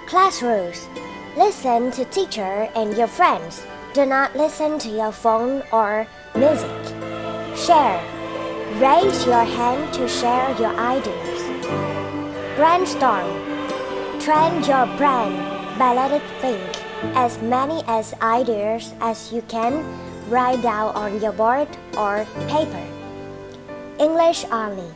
Class rules. Listen to teacher and your friends. Do not listen to your phone or music. Share. Raise your hand to share your ideas. Brainstorm. Train your brain by letting it think as many as ideas as you can write down on your board or paper. English only.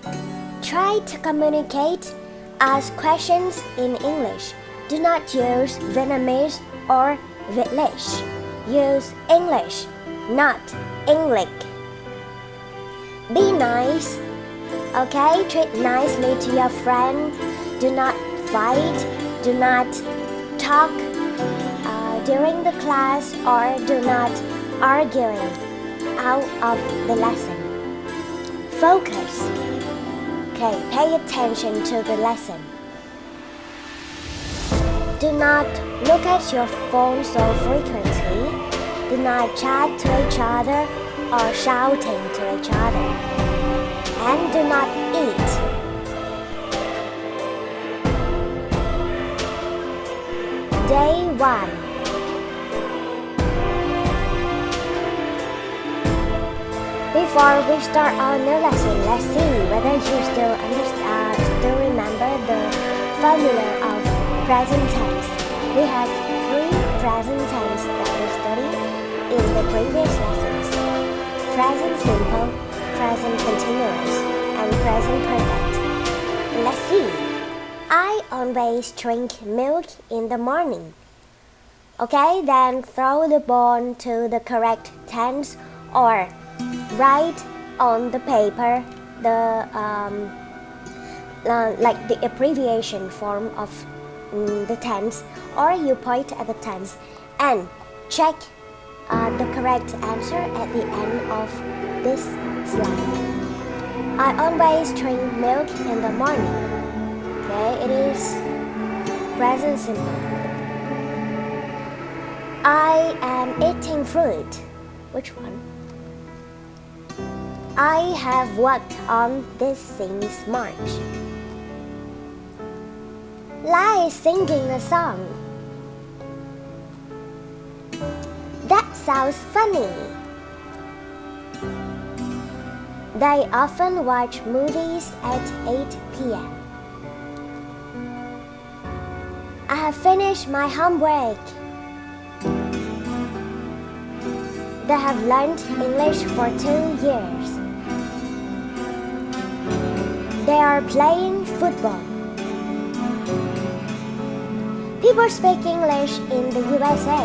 Try to communicate. Ask questions in English. Do not use Vietnamese or Vietlish. Use English, not English. Be nice. Okay, treat nicely to your friend. Do not fight. Do not talk during the class or do not arguing out of the lesson. Focus. Okay, pay attention to the lesson. Do not look at your phone so frequently. Do not chat to each other or shouting to each other. And do not eat. Day 1. Before we start our new lesson, let's see whether you still remember the formula of present tense. We have 3 present tense that we studied in the previous lessons. Present simple, present continuous, and present perfect. Let's see. I always drink milk in the morning. Okay, then throw the ball to the correct tense or write on the paper the like the abbreviation form of the tense, or you point at the tense and check the correct answer at the end of this slide. I always drink milk in the morning. Okay, it is present simple. I am eating fruit. Which one? I have worked on this since March. Lai is singing a song. That sounds funny. They often watch movies at 8 p.m. I have finished my homework. They have learned English for 2 years. They are playing football. People speak English in the USA.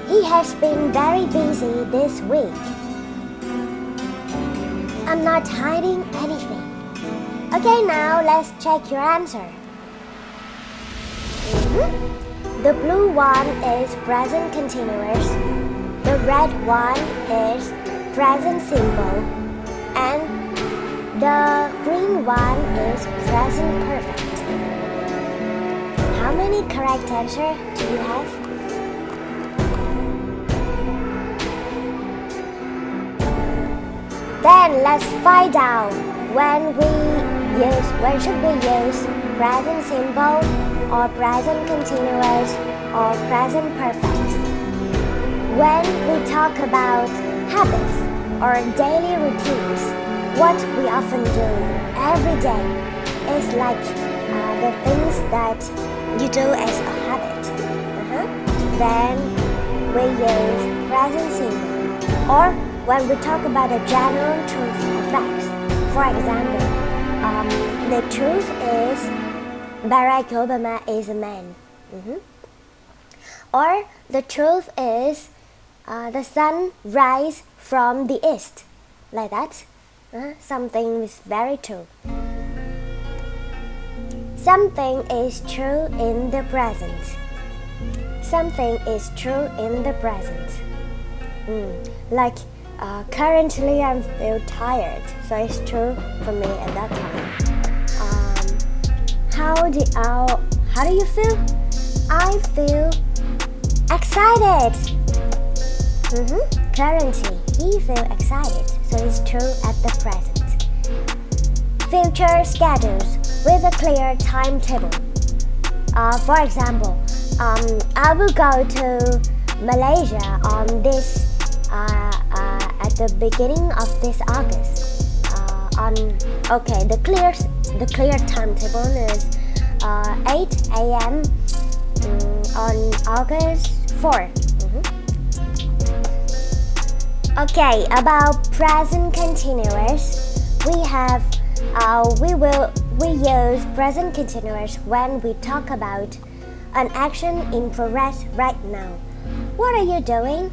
He has been very busy this week. I'm not hiding anything. Okay, now let's check your answer. The blue one is present continuous. The red one is present simple. And the green one is present perfect. How many correct answers do you have? Then let's find out when should we use present simple or present continuous or present perfect. When we talk about habits or daily routines, what we often do every day is like the things that you do as a habit. Then we use present simple. Or when we talk about the general truth or facts. For example, the truth is Barack Obama is a man. Or the truth is the sun rises from the east. Like that. Something is very true. Something is true in the present. Something is true in the present. Like currently I feel tired, so it's true for me at that time. How do you feel? I feel excited. Currently, he feels excited, so it's true at the present. Feel future schedules with a clear timetable. For example, I will go to Malaysia on this at the beginning of this August. The clear timetable is 8 a.m. On August 4th. Okay, about present continuous, we use present continuous when we talk about an action in progress right now. What are you doing?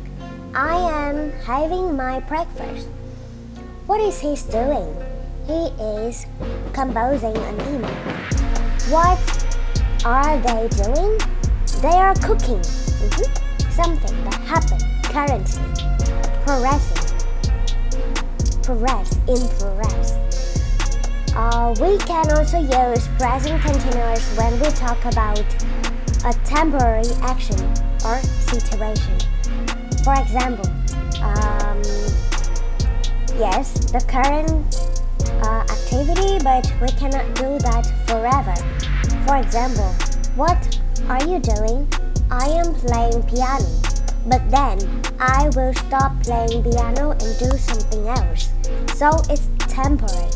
I am having my breakfast. What is he doing? He is composing an email. What are they doing? They are cooking. Something that happened currently. Progress. We can also use present continuous when we talk about a temporary action or situation. For example, yes, the current activity, but we cannot do that forever. For example, what are you doing? I am playing piano, but then I will stop playing piano and do something else. So it's temporary.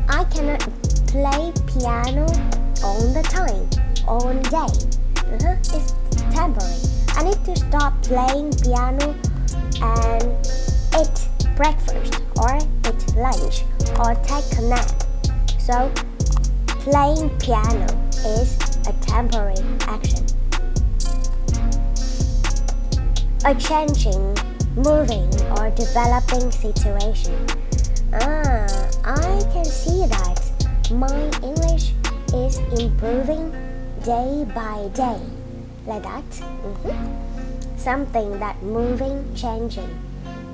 I cannot play piano all the time, all day. It's temporary. I need to stop playing piano and eat breakfast or eat lunch or take a nap. So playing piano is a temporary action. A changing, moving or developing situation. I can see that my English is improving day by day. Like that. Something that moving, changing,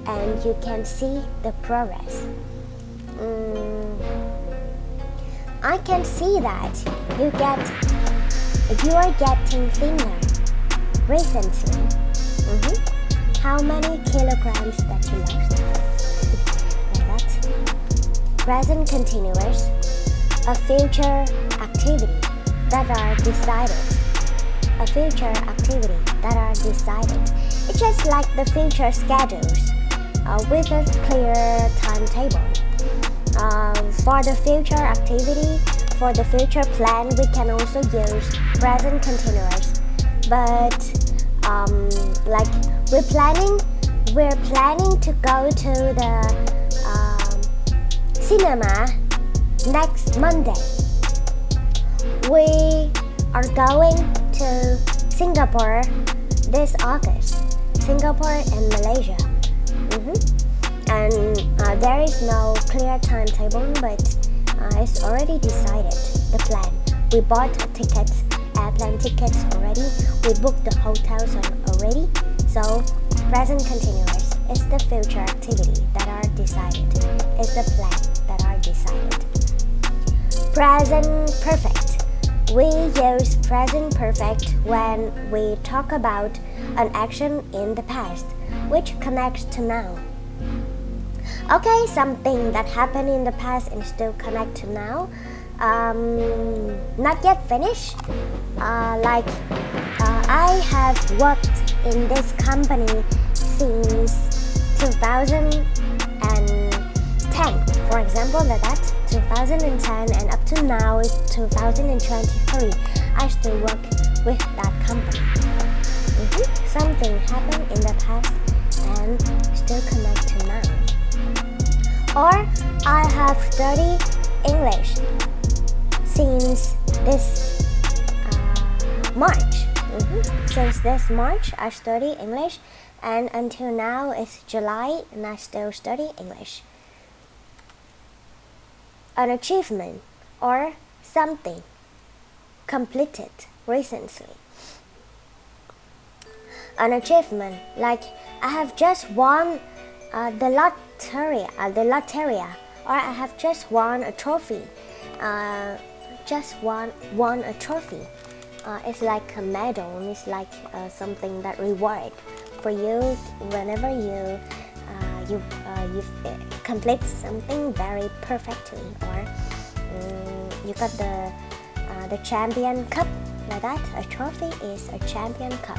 and you can see the progress. I can see that you are getting thinner recently. How many kilograms that you lost? Like that. Present continuous, a future activity that are decided. It's just like the future schedules with a clear timetable. For the future activity, for the future plan, we can also use present continuous. But like we're planning to go to the cinema next Monday. We are going to Singapore this August. Singapore and Malaysia. And there is no clear timetable, but it's already decided, the plan. We bought tickets, airplane tickets already. We booked the hotels already. So present continuous is the future activity that are decided. It's the plan that are decided. Present perfect. We use present perfect when we talk about an action in the past, which connects to now. Okay, something that happened in the past and still connect to now. Not yet finished. I have worked in this company since 2010. For example, that's 2010 and up to now is 2023. I still work with that company. Something happened in the past and still connect to now. Or I have studied English since this March. Since this March, I study English, and until now it's July, and I still study English. An achievement or something completed recently. An achievement, like I have just won the lottery, or I have just won a trophy. Won a trophy. It's like a medal. It's like something that reward for you whenever you complete something very perfectly, or you got the champion cup, like that. A trophy is a champion cup.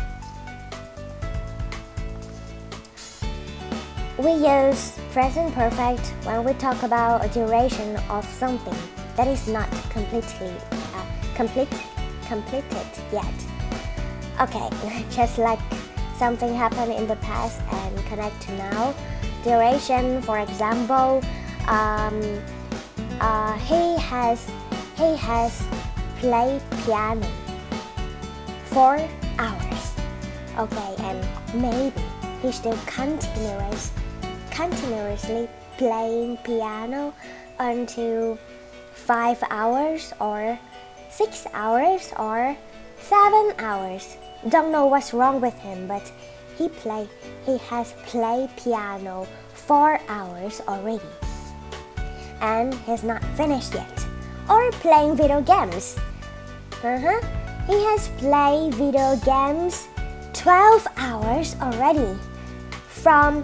We use present perfect when we talk about a duration of something that is not completed yet. Okay, just like something happened in the past and connect to now. Duration, for example, he has played piano 4 hours. Okay, and maybe he still continuously playing piano until 5 hours or 6 hours or 7 hours. Don't know what's wrong with him, but he has played piano 4 hours already, and he's not finished yet. Or playing video games. He has played video games 12 hours already, from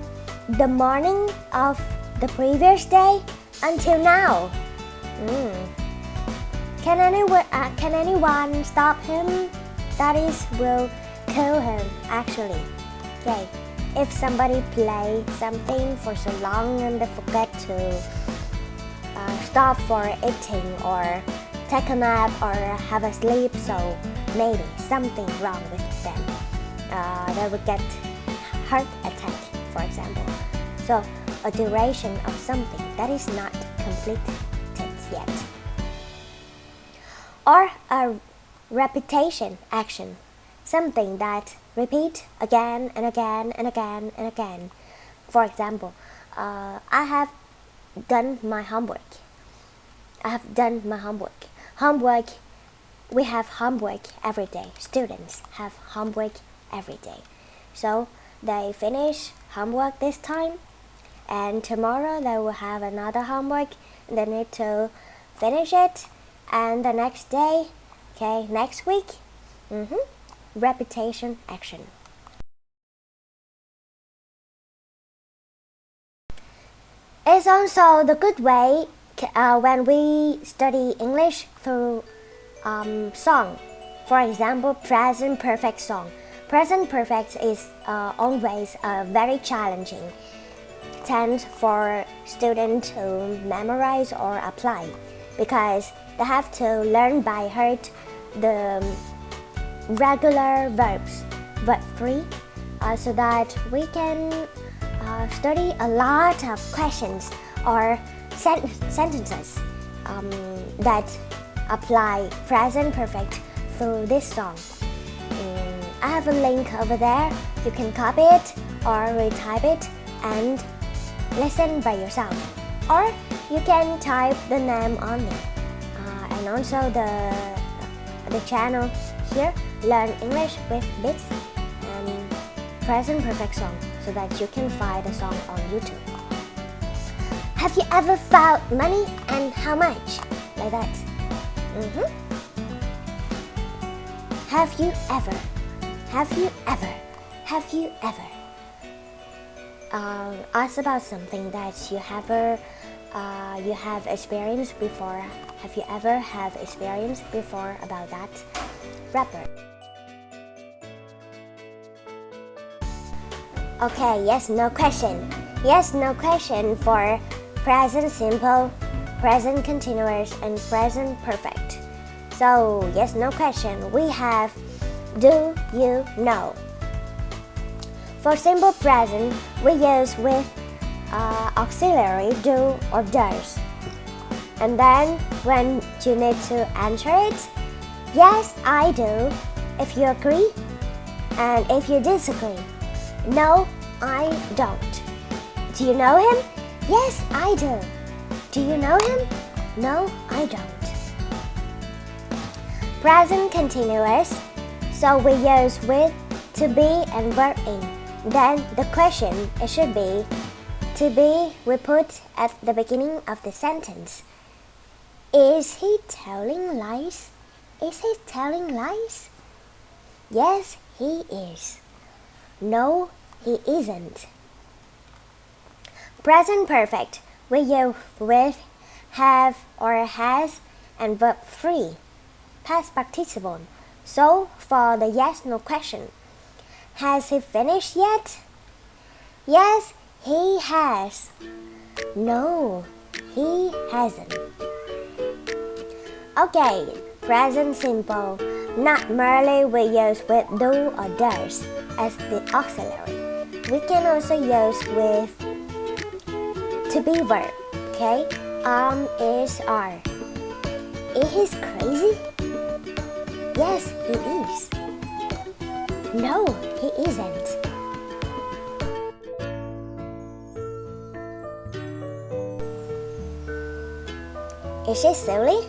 the morning of the previous day until now. Can anyone stop him? That is, will kill him actually. Okay, if somebody play something for so long and they forget to stop for eating or take a nap or have a sleep, so maybe something wrong with them. They will get heart attack, for example. So a duration of something that is not completed yet. Or a repetition action, something that repeat again and again and again and again. For example, I have done my homework. Homework, we have homework every day. Students have homework every day. So they finish homework this time, and tomorrow they will have another homework. They need to finish it, and the next day, okay, next week. Repetition action. It's also the good way when we study English through song. For example, present perfect song. Present perfect is always very challenging tense for students to memorize or apply, because they have to learn by heart the regular verbs, verb 3, so that we can study a lot of questions or sentences that apply present perfect through this song. I have a link over there. You can copy it or retype it and listen by yourself, or you can type the name only, and also the channel here, Learn English with Bits and Present Perfect Song, so that you can find the song on YouTube. Have you ever found money, and how much? Like that. Have you ever asked about something that you have experienced before? Have you ever have experienced before about that? Rapper. Okay, yes, no question. Yes, no question for present simple, present continuous, and present perfect. So, yes, no question. We have do you know. For simple present, we use with auxiliary do or does. And then when you need to answer it, yes, I do, if you agree, and if you disagree, no, I don't. Do you know him? Yes, I do. Do you know him? No, I don't. Present continuous, so we use with, to be, and verb in. Then the question, it should be, to be, we put at the beginning of the sentence. Is he telling lies? Is he telling lies? Yes, he is. No, he isn't. Present perfect, we use with have or has and verb 3, past participle. So, for the yes/no question, has he finished yet? Yes, he has. No, he hasn't. Okay, present simple. Not merely we use with do or does as the auxiliary. We can also use with to be verb. Okay, is, are. Is he crazy? Yes, he is. No, he isn't. Is she silly?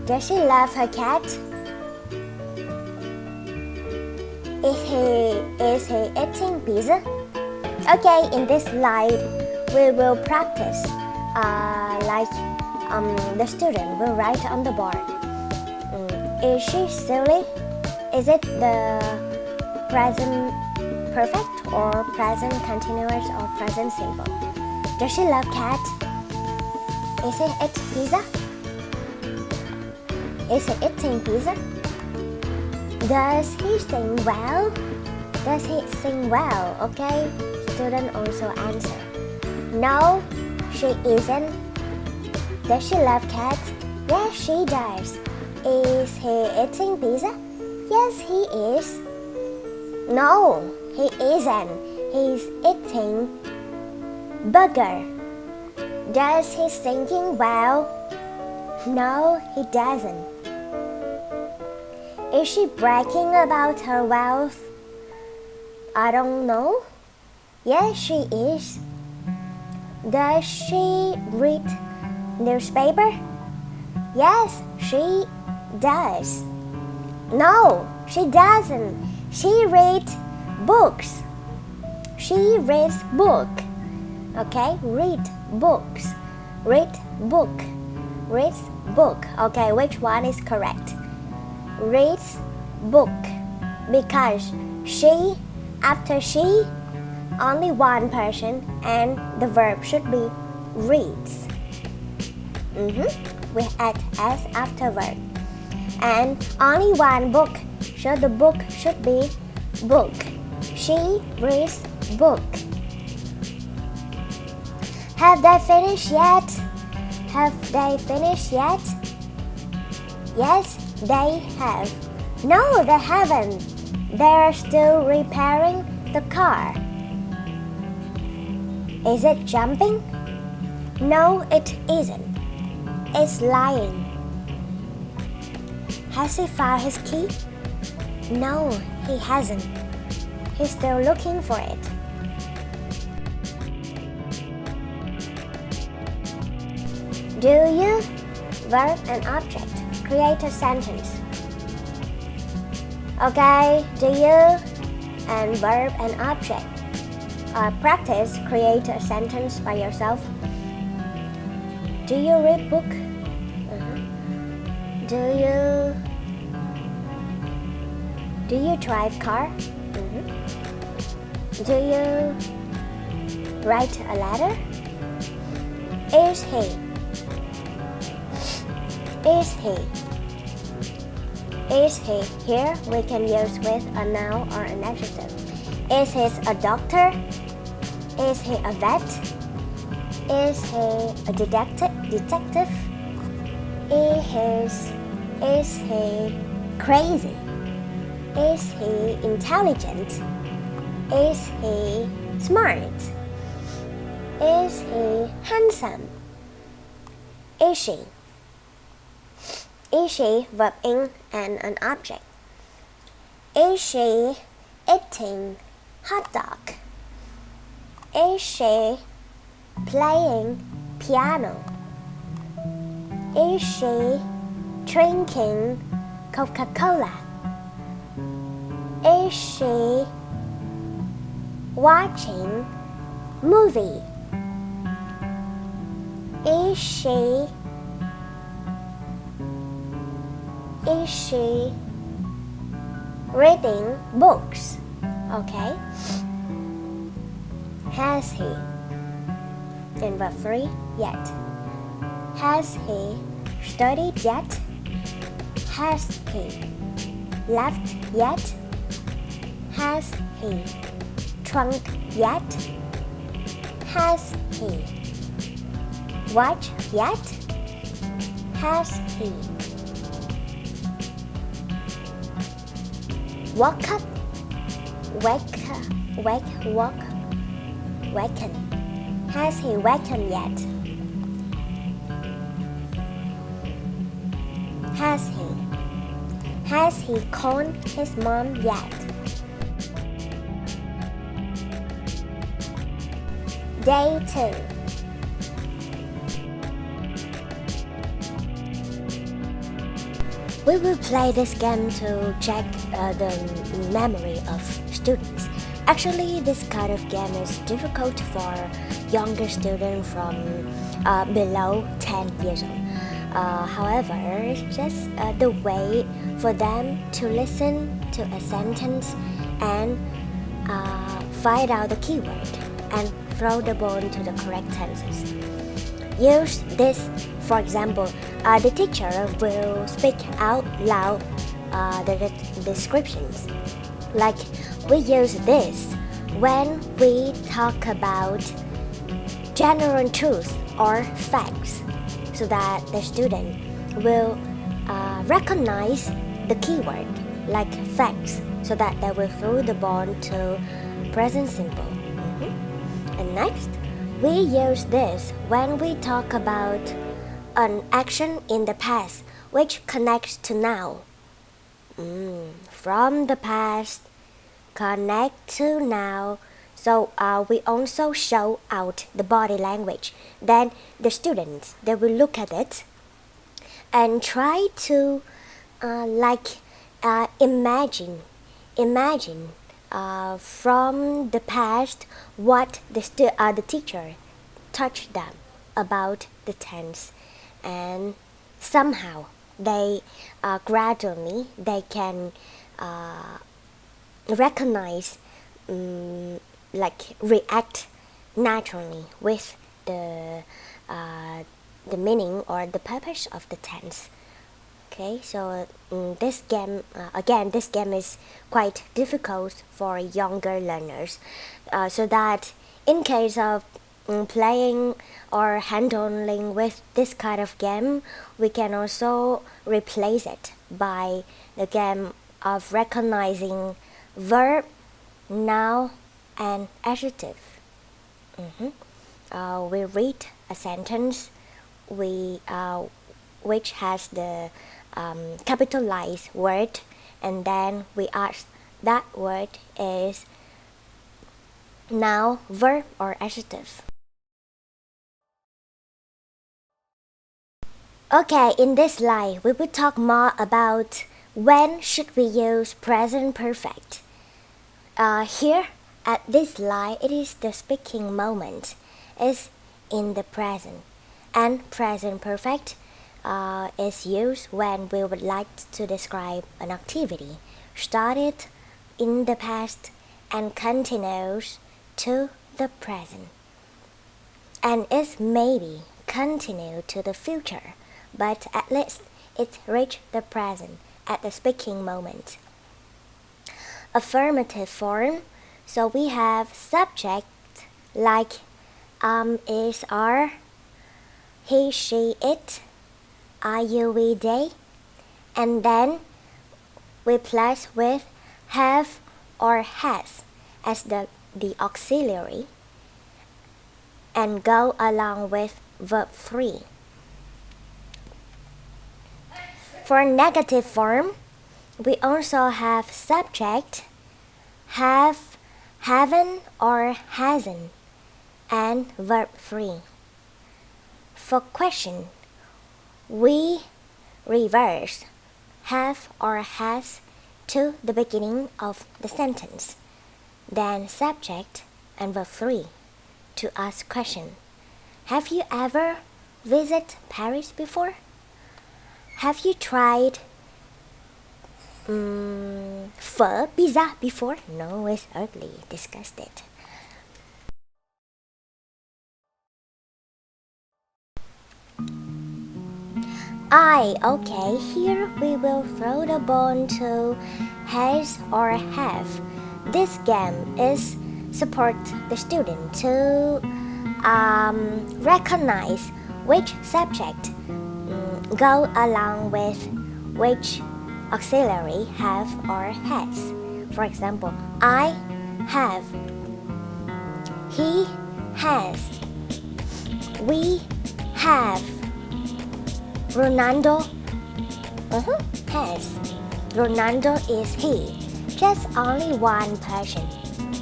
Does she love her cat? Is he eating pizza? Okay, in this slide, we will practice the student will write on the board. Is she silly? Is it the present perfect or present continuous or present simple? Does she love cat? Is he eat pizza? Is he eating pizza? Does he sing well? Does he sing well? Okay, student also answer. No, she isn't. Does she love cat? Yes, she does. Is he eating pizza? Yes, he is. No, he isn't. He's eating burger. Does he singing well? No, he doesn't. Is she bragging about her wealth? I don't know. Yes, she is. Does she read newspaper? Yes, she does. No, she doesn't. She reads books. She reads book. Okay, read books. Read book. Reads book. Okay, which one is correct? Reads book. Because she, after she, only one person and the verb should be reads. We add s after verb. And only one book, so the book should be book. She reads book. Have they finished yet? Have they finished yet? Yes, they have. No, they haven't. They're still repairing the car. Is it jumping? No, it isn't. It's lying. Has he found his key? No, he hasn't. He's still looking for it. Do you, verb and object, create a sentence. Okay, do you and verb and object. Practice create a sentence by yourself. Do you read book? Do you drive car? Do you write a letter? Is he? Is he? Is he? Here we can use with a noun or an adjective. Is he a doctor? Is he a vet? Is he a detective? Is he crazy? Is he intelligent? Is he smart? Is he handsome? Is she? Is she, verb in and an object. Is she eating hot dog? Is she playing piano? Is she drinking Coca-Cola? Is she watching movie? Is she reading books? Okay. Has he? In verb 3, yet. Has he studied yet? Has he left yet? Has he drunk yet? Has he watched yet? Has he woke up? Waken. Has he wakened yet? Has he called his mom yet? Day 2. We will play this game to check the memory of students. Actually, this kind of game is difficult for younger students from below 10 years old. However, it's just the way for them to listen to a sentence and find out the keyword and throw the ball to the correct tenses. Use this, for example, the teacher will speak out loud the descriptions. Like we use this when we talk about general truths or facts, so that the student will recognize the keyword like facts, so that they will throw the ball to present simple. And next, we use this when we talk about an action in the past which connects to now. From the past, connect to now. So we also show out the body language. Then the students, they will look at it and try to imagine from the past what the teacher taught them about the tense, and somehow they gradually they can recognize, react naturally with the meaning or the purpose of the tense. Okay, so this game is quite difficult for younger learners, so that in case of playing or handling with this kind of game, we can also replace it by the game of recognizing verb, noun, and adjective. We read a sentence which has the capitalized word, and then we ask that word is noun, verb, or adjective. Okay, in this slide, we will talk more about when should we use present perfect. Here at this slide, it is the speaking moment is in the present, and present perfect is used when we would like to describe an activity started in the past and continues to the present, and it maybe continue to the future, but at least it reached the present at the speaking moment. Affirmative form, so we have subject like is, are, he, she, it, are, you, we, they, and then we plus with have or has as the auxiliary and go along with verb 3. For negative form, we also have subject have, haven't, or hasn't, and verb 3. For question, we reverse have or has to the beginning of the sentence, then subject and verb 3 to ask question. Have you ever visited Paris before? Have you tried phở pizza before? No, it's ugly, disgusted. Okay, here we will throw the ball to has or have. This game is support the student to recognize which subject go along with which auxiliary have or has. For example, I have, he has, we have, Ronaldo has. Ronaldo is he. Just only one person.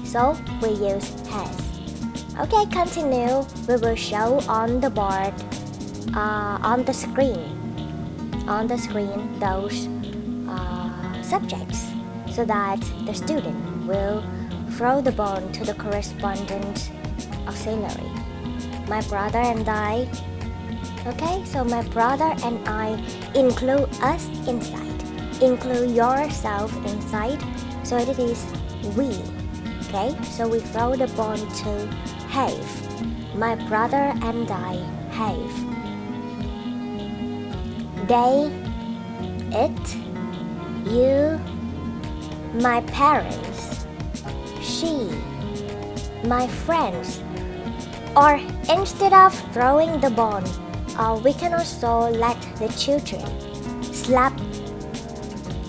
So we use has. Okay, continue. We will show on the board, on the screen, those subjects, so that the student will throw the ball to the correspondent auxiliary. My brother and I. Okay, so my brother and I include us inside. Include yourself inside. So it is we. Okay, so we throw the ball to have. My brother and I have. They, it, you, my parents, she, my friends. Or instead of throwing the ball, we can also let the children slap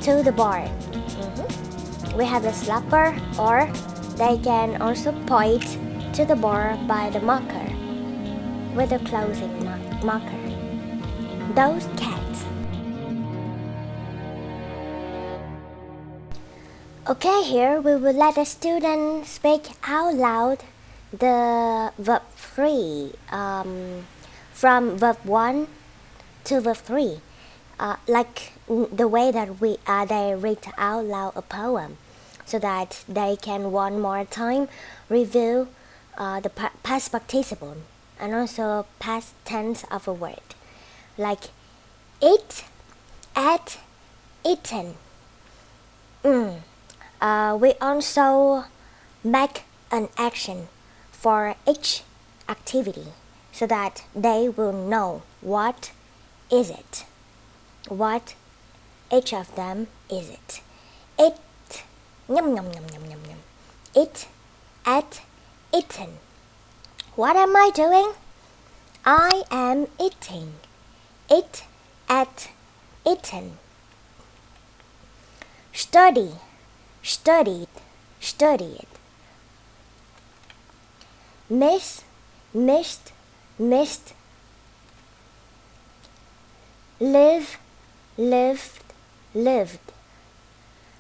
to the board. We have the slapper, or they can also point to the board by the marker with a closing marker. Those cats. Okay, here we will let the student speak out loud the verb 3 from verb 1 to verb 3, like the way that they read out loud a poem, so that they can one more time review the past participle and also past tense of a word, like eat, ate, eaten. We also make an action for each activity, so that they will know what is it, what each of them is it. It, yum yum yum yum yum yum. It, at, eaten. What am I doing? I am eating. It, at, eaten. Study, studied, studied. Miss, missed, missed. Live, lived, lived.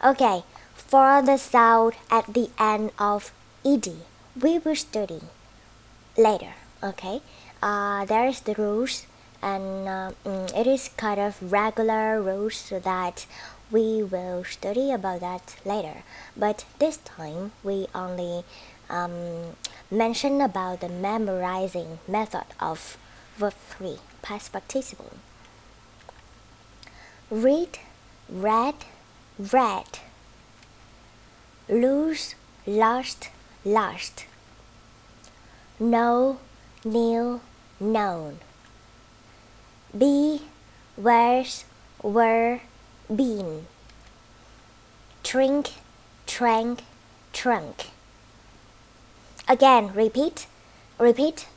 Okay, for the sound at the end of ed, we will study later. Okay, there's the rules, and it is kind of regular rules, so that we will study about that later. But this time we only mention about the memorizing method of verb 3, past participle. Read, read, read. Lose, lost, lost. Know, knew, known. Be, wears, were, been. Drink, drank, trunk. Again, repeat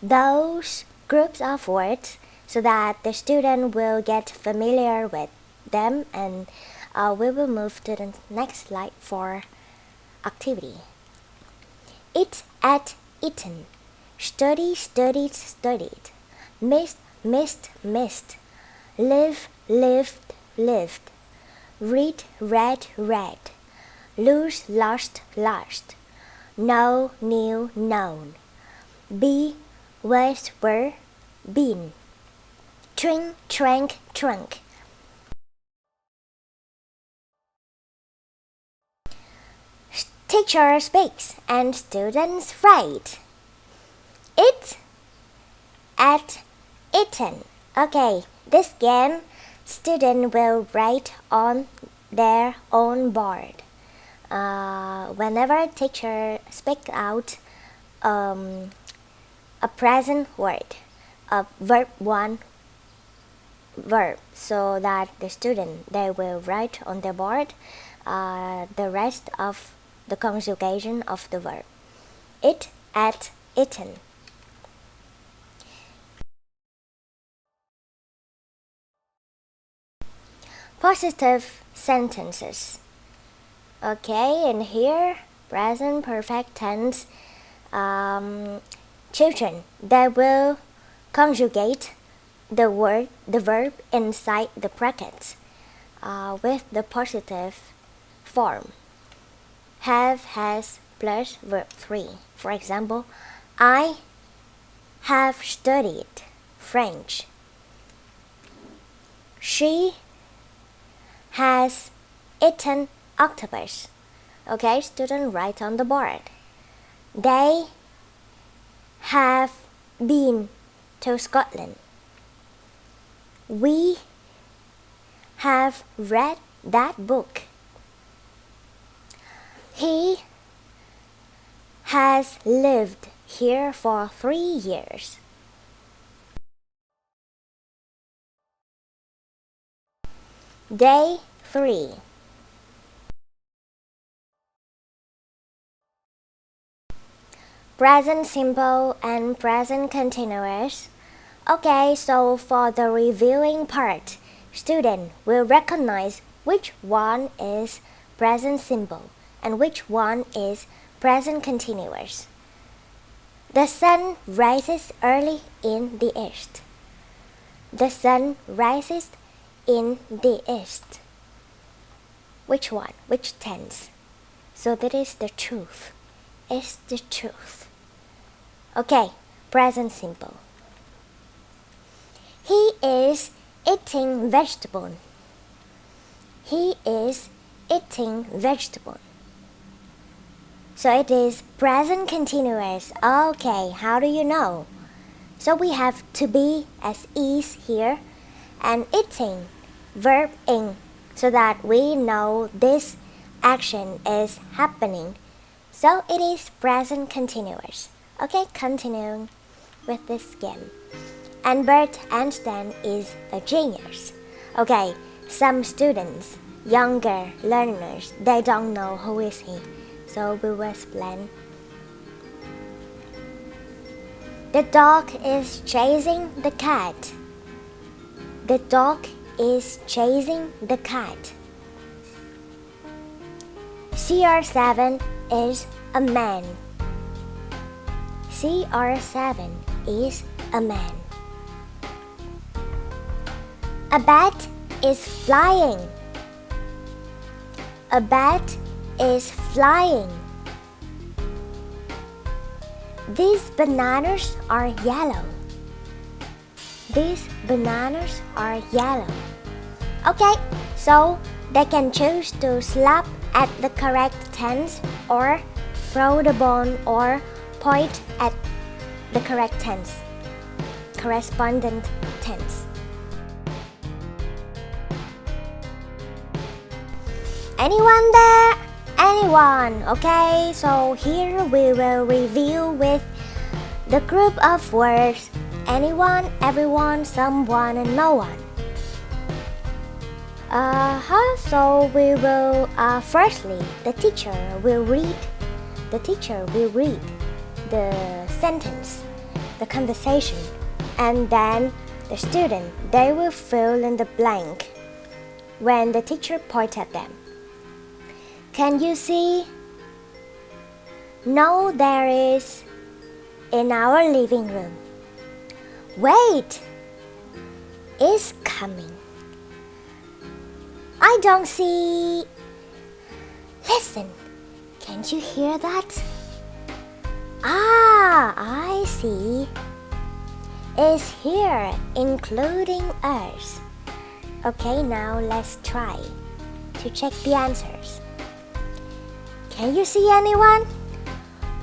those groups of words, so that the student will get familiar with them, and we will move to the next slide for activity. Eat, ate, eaten. Study, studied, studied. Missed, missed, missed. Live, lived, lived. Read, read, read. Lose, lost, lost. Know, knew, known. Be, was, were, been. Drink, drank, trunk. Teacher speaks and students write. Eat, ate, eaten. Okay, this game, student will write on their own board. Whenever teacher speak out a present word, a verb 1 verb so that the student they will write on their board the rest of the conjugation of the verb. Eat, ate, eaten. Positive sentences. Okay, and here present perfect tense. Children, they will conjugate the verb inside the brackets with the positive form. Have, has, plus verb 3. For example, I have studied French. She has eaten octopus. Okay, student, write on the board. They have been to Scotland. We have read that book. He has lived here for 3 years. Day 3. Present simple and present continuous. Okay, so for the reviewing part, student will recognize which one is present simple and which one is present continuous. The sun rises early in the east. The sun rises in the east. Which one? Which tense? So that is the truth. It's the truth. Okay, present simple. He is eating vegetable. He is eating vegetable. So it is present continuous. Okay, how do you know? So we have to be as is here and eating, verb ing, so that we know this action is happening. So it is present continuous. Okay, continuing with this game. Albert Einstein is a genius. Okay, some students, younger learners, they don't know who is he. So we will explain. The dog is chasing the cat. The dog is chasing the cat. CR7 is a man. CR7 is a man. A bat is flying. A bat is flying. These bananas are yellow. These bananas are yellow. Okay, so they can choose to slap at the correct tense or throw the ball or point at the correct tense, correspondent tense. Anyone there? Anyone? Okay, so here we will review with the group of words anyone, everyone, someone, and no one. So we will firstly the teacher will read the sentence, the conversation, and then the student they will fill in the blank when the teacher points at them. Can you see? No, there is in our living room. Wait, it's coming. I don't see. Listen, can't you hear that? Ah, I see. It's here, including us. Okay, now let's try to check the answers. Can you see anyone?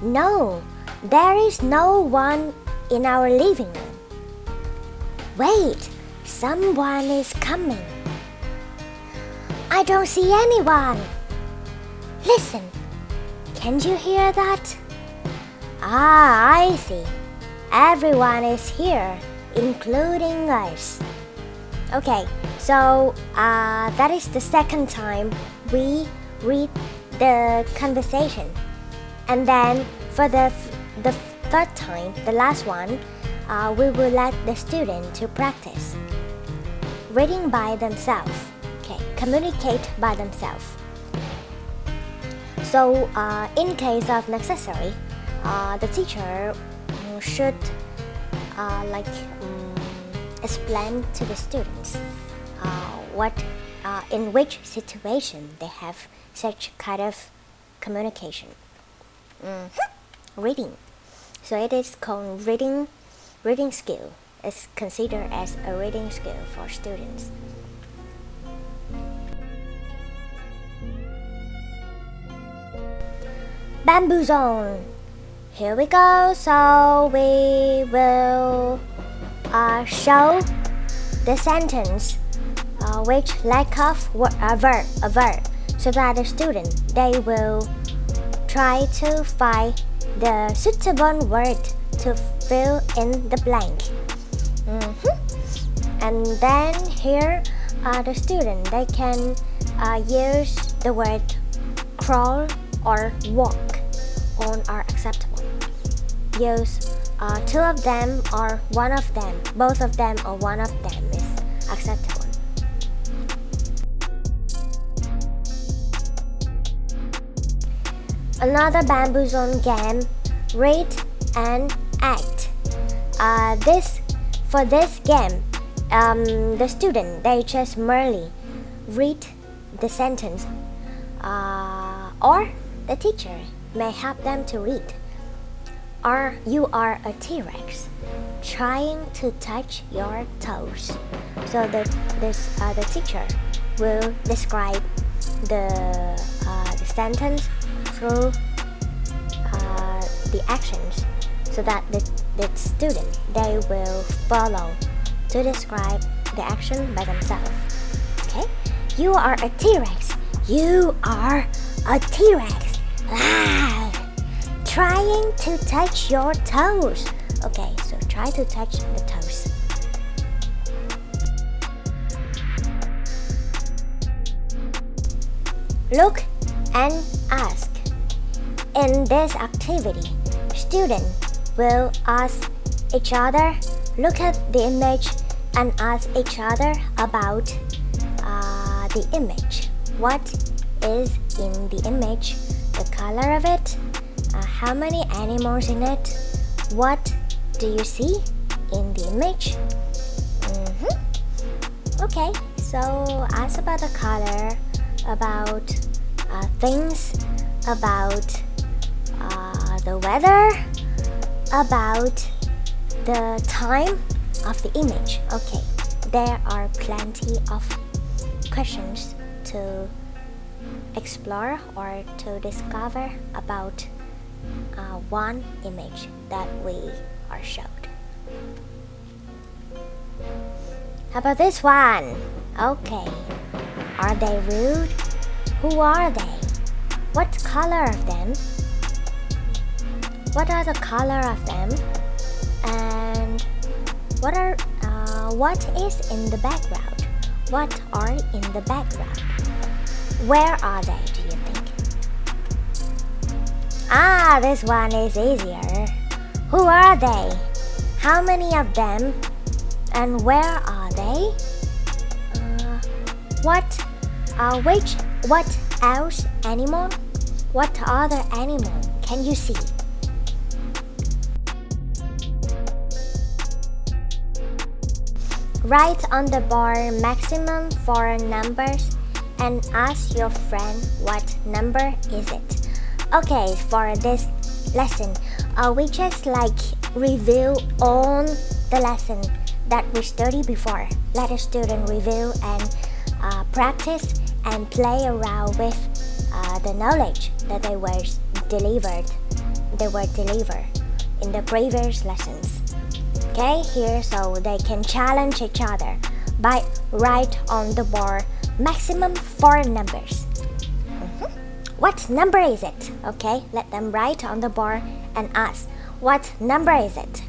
No, there is no one in our living room. Wait, someone is coming. I don't see anyone. Listen, can you hear that? Ah, I see. Everyone is here, including us. Okay, so that is the second time we read the conversation. And then for the third time, the last one, we will let the student to practice reading by themselves. Okay, communicate by themselves. So in case of necessary, the teacher should explain to the students in which situation they have such kind of communication. Reading. So it is called reading skill. It's considered as a reading skill for students. Bamboo zone. Here we go. So we will show the sentence which lack of a verb, so that the student, they will try to find the suitable word to fill in the blank. And then here the student, they can use the word crawl or walk. All are acceptable. Use two of them or one of them, both of them or one of them is acceptable. Another bamboo zone game, read and act. For this game, the student, they just merely read the sentence, or the teacher may help them to read. Or you are a T-Rex trying to touch your toes. So the teacher will describe the sentence through the actions, so that the student, they will follow to describe the action by themselves. Okay? You are a T-Rex. You are a T-Rex. Trying to touch your toes. Okay, so try to touch the toes. Look and ask. In this activity, students will ask each other, look at the image and ask each other about the image. What is in the image? The color of it? How many animals in it? What do you see in the image? Okay, so ask about the color, about things, about the weather, about the time of the image. Okay, there are plenty of questions to explore or to discover about one image that we are showed. How about this one? Okay, are they rude? Who are they? What color of them? What are the color of them? And what is in the background? What are in the background? Where are they, do you think? This one is easier. Who are they? How many of them? And where are they? What else animal? What other animal can you see? Write on the board maximum 4 numbers and ask your friend what number is it. Okay, for this lesson, we just review all the lesson that we studied before. Let the student review and practice and play around with the knowledge that they were delivered in the previous lessons. Okay, here, so they can challenge each other by write on the board maximum 4 numbers. What number is it? Okay, let them write on the board and ask, what number is it?